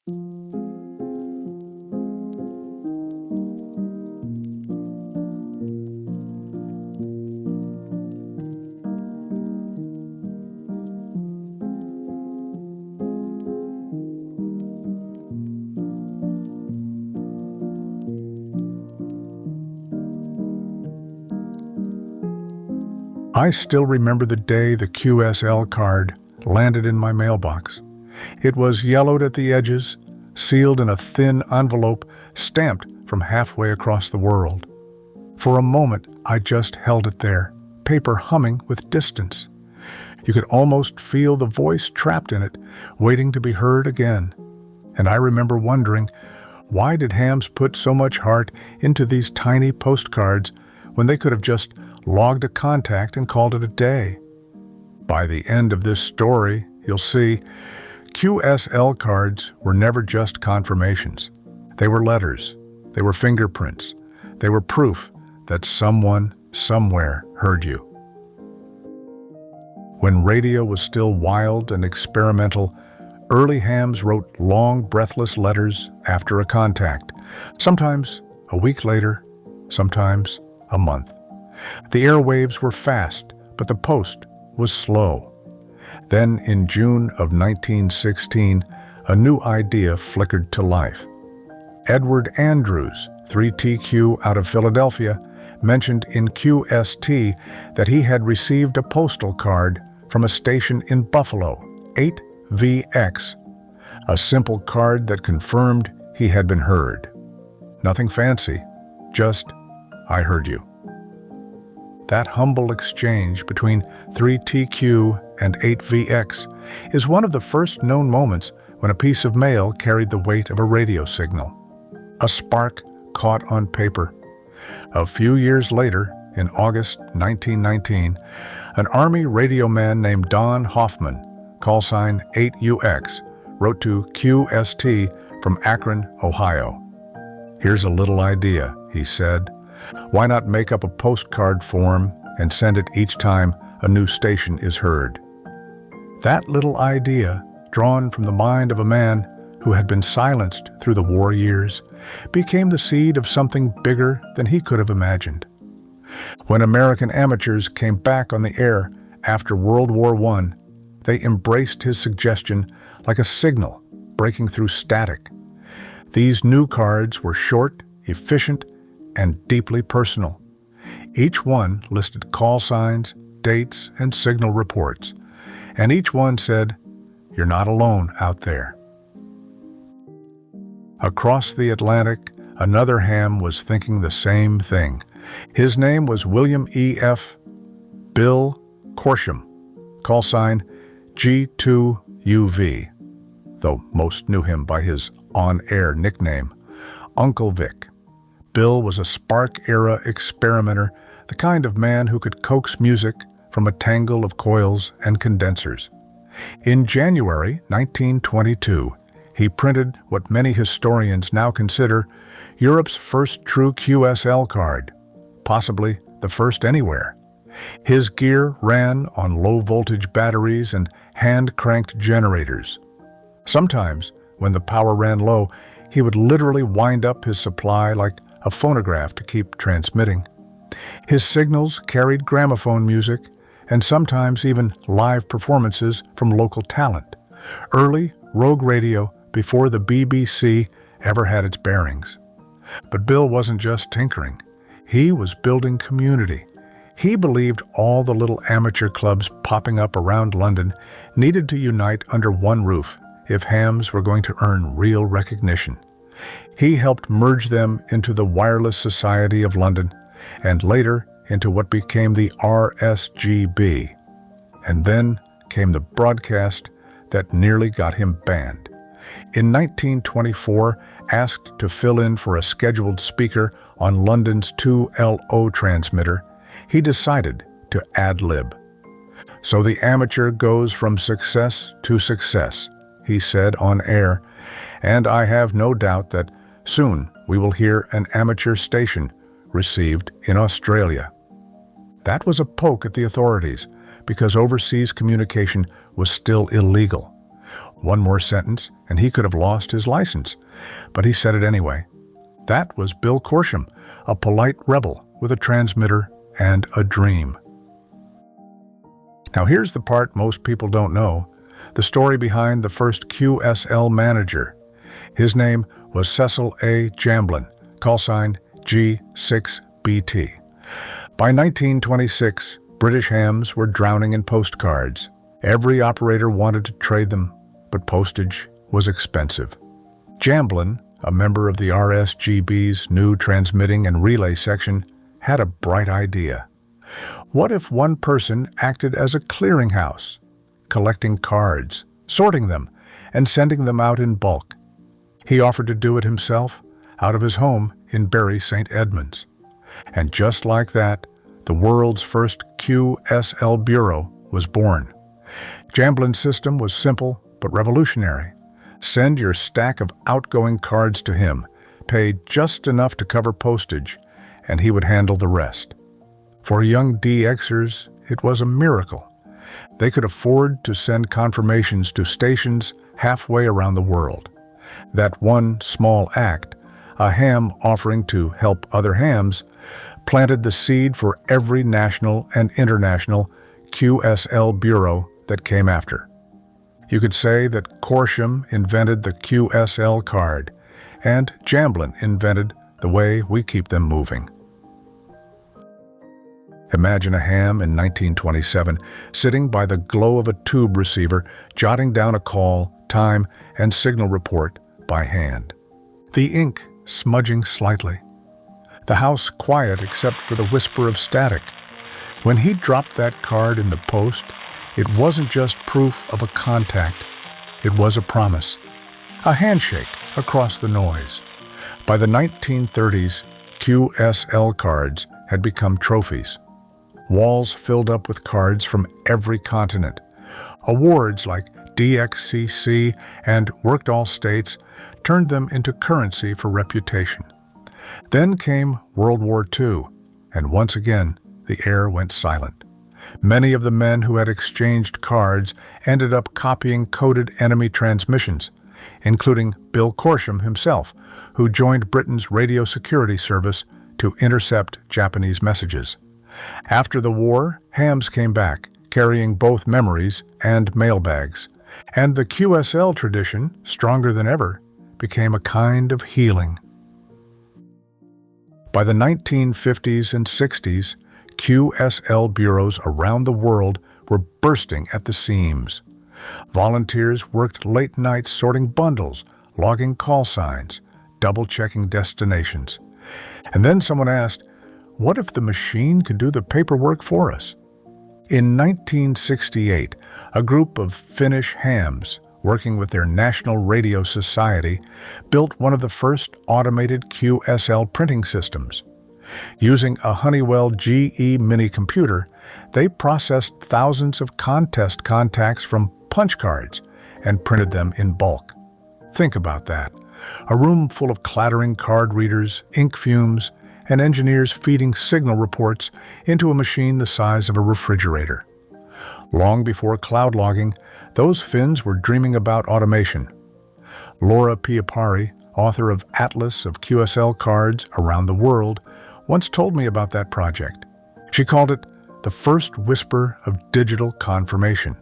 I still remember the day the QSL card landed in my mailbox. It was yellowed at the edges, sealed in a thin envelope stamped from halfway across the world. For a moment, I just held it there, paper humming with distance. You could almost feel the voice trapped in it, waiting to be heard again. And I remember wondering, why did Hams put so much heart into these tiny postcards when they could have just logged a contact and called it a day? By the end of this story, you'll see, QSL cards were never just confirmations. They were letters. They were fingerprints. They were proof that someone, somewhere, heard you. When radio was still wild and experimental, early hams wrote long, breathless letters after a contact, sometimes a week later, sometimes a month. The airwaves were fast, but the post was slow. Then, in June of 1916, a new idea flickered to life. Edward Andrews, 3TQ out of Philadelphia, mentioned in QST that he had received a postal card from a station in Buffalo, 8VX, a simple card that confirmed he had been heard. Nothing fancy, just, "I heard you." That humble exchange between 3TQ and 8VX is one of the first known moments when a piece of mail carried the weight of a radio signal. A spark caught on paper. A few years later, in August 1919, an Army radio man named Don Hoffman, call sign 8UX, wrote to QST from Akron, Ohio. "Here's a little idea," he said. "Why not make up a postcard form and send it each time a new station is heard?" That little idea, drawn from the mind of a man who had been silenced through the war years, became the seed of something bigger than he could have imagined. When American amateurs came back on the air after World War I, they embraced his suggestion like a signal breaking through static. These new cards were short, efficient, and deeply personal. Each one listed call signs, dates, and signal reports, and each one said, "You're not alone out there." Across the Atlantic, another ham was thinking the same thing. His name was William E.F. Bill Corsham, call sign G2UV, though most knew him by his on-air nickname, Uncle Vic. Bill was a spark-era experimenter, the kind of man who could coax music from a tangle of coils and condensers. In January 1922, he printed what many historians now consider Europe's first true QSL card, possibly the first anywhere. His gear ran on low-voltage batteries and hand-cranked generators. Sometimes, when the power ran low, he would literally wind up his supply like a phonograph to keep transmitting. His signals carried gramophone music and sometimes even live performances from local talent. Early, rogue radio before the BBC ever had its bearings. But Bill wasn't just tinkering. He was building community. He believed all the little amateur clubs popping up around London needed to unite under one roof if hams were going to earn real recognition. He helped merge them into the Wireless Society of London and later into what became the RSGB. And then came the broadcast that nearly got him banned. In 1924, asked to fill in for a scheduled speaker on London's 2LO transmitter, he decided to ad-lib. "So the amateur goes from success to success," he said on air, "and I have no doubt that soon we will hear an amateur station received in Australia." That was a poke at the authorities, because overseas communication was still illegal. One more sentence, and he could have lost his license. But he said it anyway. That was Bill Corsham, a polite rebel with a transmitter and a dream. Now here's the part most people don't know, the story behind the first QSL manager. His name was Cecil A. Jamblin, callsign G6BT. By 1926, British hams were drowning in postcards. Every operator wanted to trade them, but postage was expensive. Jamblin, a member of the RSGB's new transmitting and relay section, had a bright idea. What if one person acted as a clearinghouse, collecting cards, sorting them, and sending them out in bulk? He offered to do it himself, out of his home in Bury St. Edmunds. And just like that, the world's first QSL bureau was born. Jamblin's system was simple but revolutionary. Send your stack of outgoing cards to him, pay just enough to cover postage, and he would handle the rest. For young DXers, it was a miracle. They could afford to send confirmations to stations halfway around the world. That one small act, a ham offering to help other hams, planted the seed for every national and international QSL bureau that came after. You could say that Corsham invented the QSL card, and Jamblin invented the way we keep them moving. Imagine a ham in 1927 sitting by the glow of a tube receiver, jotting down a call, time, and signal report by hand. The ink smudging slightly. The house quiet except for the whisper of static. When he dropped that card in the post, it wasn't just proof of a contact. It was a promise. A handshake across the noise. By the 1930s, QSL cards had become trophies. Walls filled up with cards from every continent. Awards like DXCC and Worked All States turned them into currency for reputation. Then came World War II, and once again, the air went silent. Many of the men who had exchanged cards ended up copying coded enemy transmissions, including Bill Corsham himself, who joined Britain's radio security service to intercept Japanese messages. After the war, hams came back, carrying both memories and mailbags, and the QSL tradition, stronger than ever, became a kind of healing. By the 1950s and 60s, QSL bureaus around the world were bursting at the seams. Volunteers worked late nights sorting bundles, logging call signs, double-checking destinations. And then someone asked, what if the machine could do the paperwork for us? In 1968, a group of Finnish hams, working with their National Radio Society, built one of the first automated QSL printing systems. Using a Honeywell GE mini computer, they processed thousands of contest contacts from punch cards and printed them in bulk. Think about that. A room full of clattering card readers, ink fumes, and engineers feeding signal reports into a machine the size of a refrigerator. Long before cloud logging, those Finns were dreaming about automation. Laura Piipari, author of Atlas of QSL Cards Around the World, once told me about that project. She called it the first whisper of digital confirmation.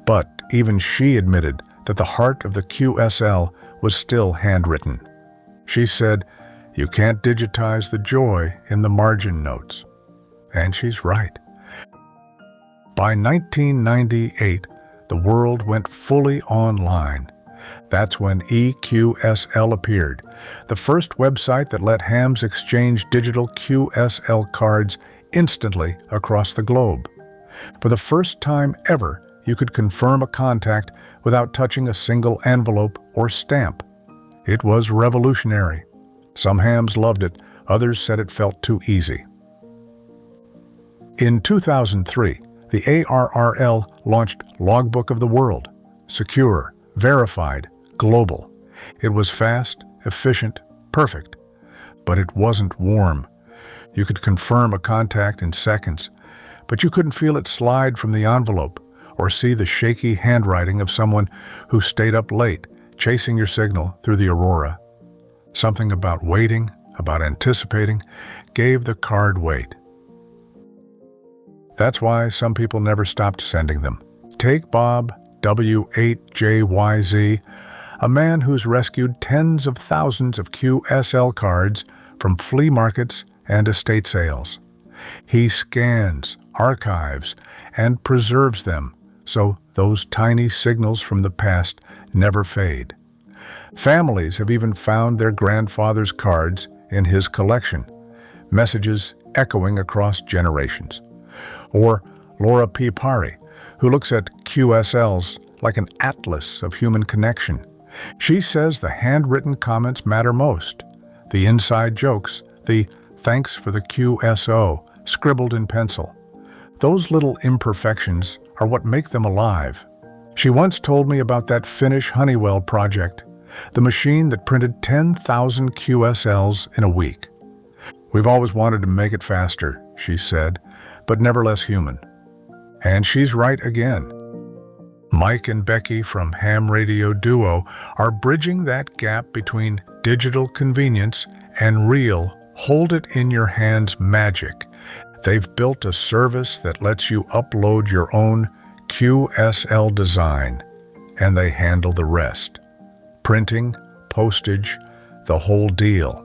But even she admitted that the heart of the QSL was still handwritten. She said, "You can't digitize the joy in the margin notes." And she's right. By 1998, the world went fully online. That's when EQSL appeared, the first website that let hams exchange digital QSL cards instantly across the globe. For the first time ever, you could confirm a contact without touching a single envelope or stamp. It was revolutionary. Some hams loved it, others said it felt too easy. In 2003, the ARRL launched Logbook of the World, secure, verified, global. It was fast, efficient, perfect, but it wasn't warm. You could confirm a contact in seconds, but you couldn't feel it slide from the envelope or see the shaky handwriting of someone who stayed up late, chasing your signal through the aurora. Something about waiting, about anticipating, gave the card weight. That's why some people never stopped sending them. Take Bob W8JYZ, a man who's rescued tens of thousands of QSL cards from flea markets and estate sales. He scans, archives, and preserves them so those tiny signals from the past never fade. Families have even found their grandfather's cards in his collection, messages echoing across generations. Or Laura Piipari, who looks at QSLs like an atlas of human connection. She says the handwritten comments matter most, the inside jokes, the "thanks for the QSO" scribbled in pencil. Those little imperfections are what make them alive. She once told me about that Finnish Honeywell project, the machine that printed 10,000 QSLs in a week. "We've always wanted to make it faster," she said, "but never less human." And she's right again. Mike and Becky from Ham Radio Duo are bridging that gap between digital convenience and real hold-it-in-your-hands magic. They've built a service that lets you upload your own QSL design, and they handle the rest. Printing, postage, the whole deal.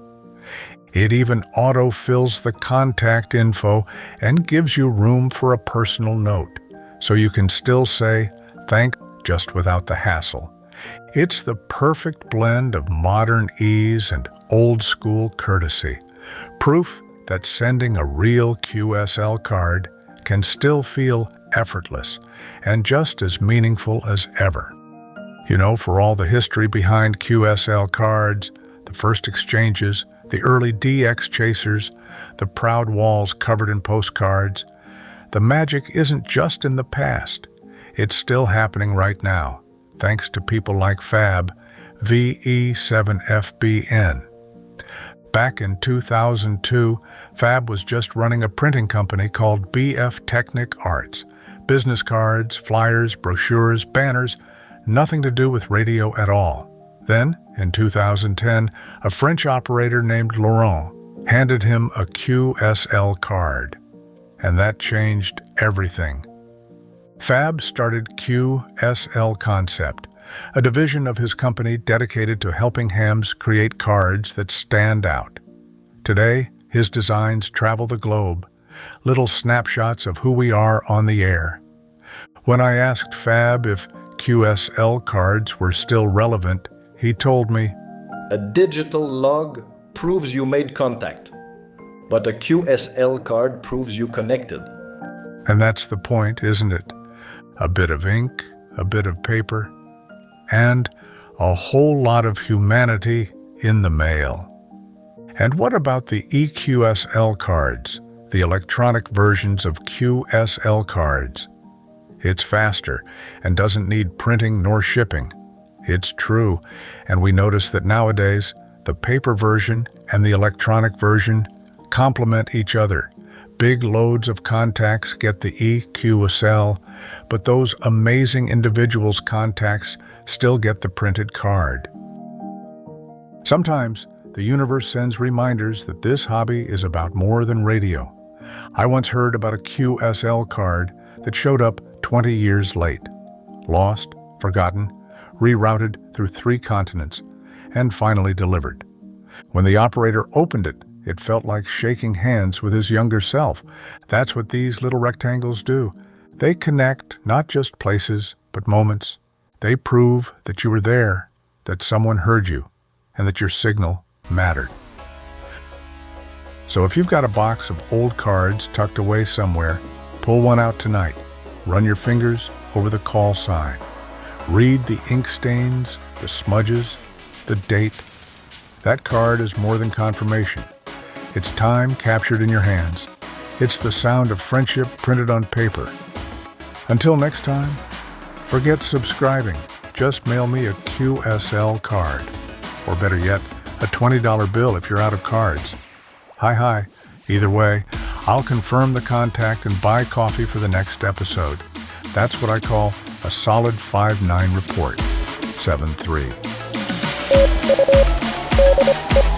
It even auto-fills the contact info and gives you room for a personal note, so you can still say thank just without the hassle. It's the perfect blend of modern ease and old-school courtesy. Proof that sending a real QSL card can still feel effortless and just as meaningful as ever. You know, for all the history behind QSL cards, the first exchanges, the early DX chasers, the proud walls covered in postcards, the magic isn't just in the past. It's still happening right now, thanks to people like Fab, VE7FBN. Back in 2002, Fab was just running a printing company called BF Technic Arts. Business cards, flyers, brochures, banners, nothing to do with radio at all. Then, in 2010, a French operator named Laurent handed him a QSL card. And that changed everything. Fab started QSL Concept, a division of his company dedicated to helping hams create cards that stand out. Today, his designs travel the globe, little snapshots of who we are on the air. When I asked Fab if QSL cards were still relevant, he told me, "A digital log proves you made contact, but a QSL card proves you connected." And that's the point, isn't it? A bit of ink, a bit of paper, and a whole lot of humanity in the mail. And what about the EQSL cards, the electronic versions of QSL cards? It's faster and doesn't need printing nor shipping. It's true, and we notice that nowadays the paper version and the electronic version complement each other. Big loads of contacts get the EQSL, but those amazing individuals' contacts still get the printed card. Sometimes the universe sends reminders that this hobby is about more than radio. I once heard about a QSL card that showed up 20 years late. Lost, forgotten, rerouted through 3 continents, and finally delivered. When the operator opened it, it felt like shaking hands with his younger self. That's what these little rectangles do. They connect not just places, but moments. They prove that you were there, that someone heard you, and that your signal mattered. So if you've got a box of old cards tucked away somewhere, pull one out tonight. Run your fingers over the call sign. Read the ink stains, the smudges, the date. That card is more than confirmation. It's time captured in your hands. It's the sound of friendship printed on paper. Until next time, forget subscribing. Just mail me a QSL card. Or better yet, a $20 bill if you're out of cards. Hi. Either way, I'll confirm the contact and buy coffee for the next episode. That's what I call a solid 5-9 report. 7-3.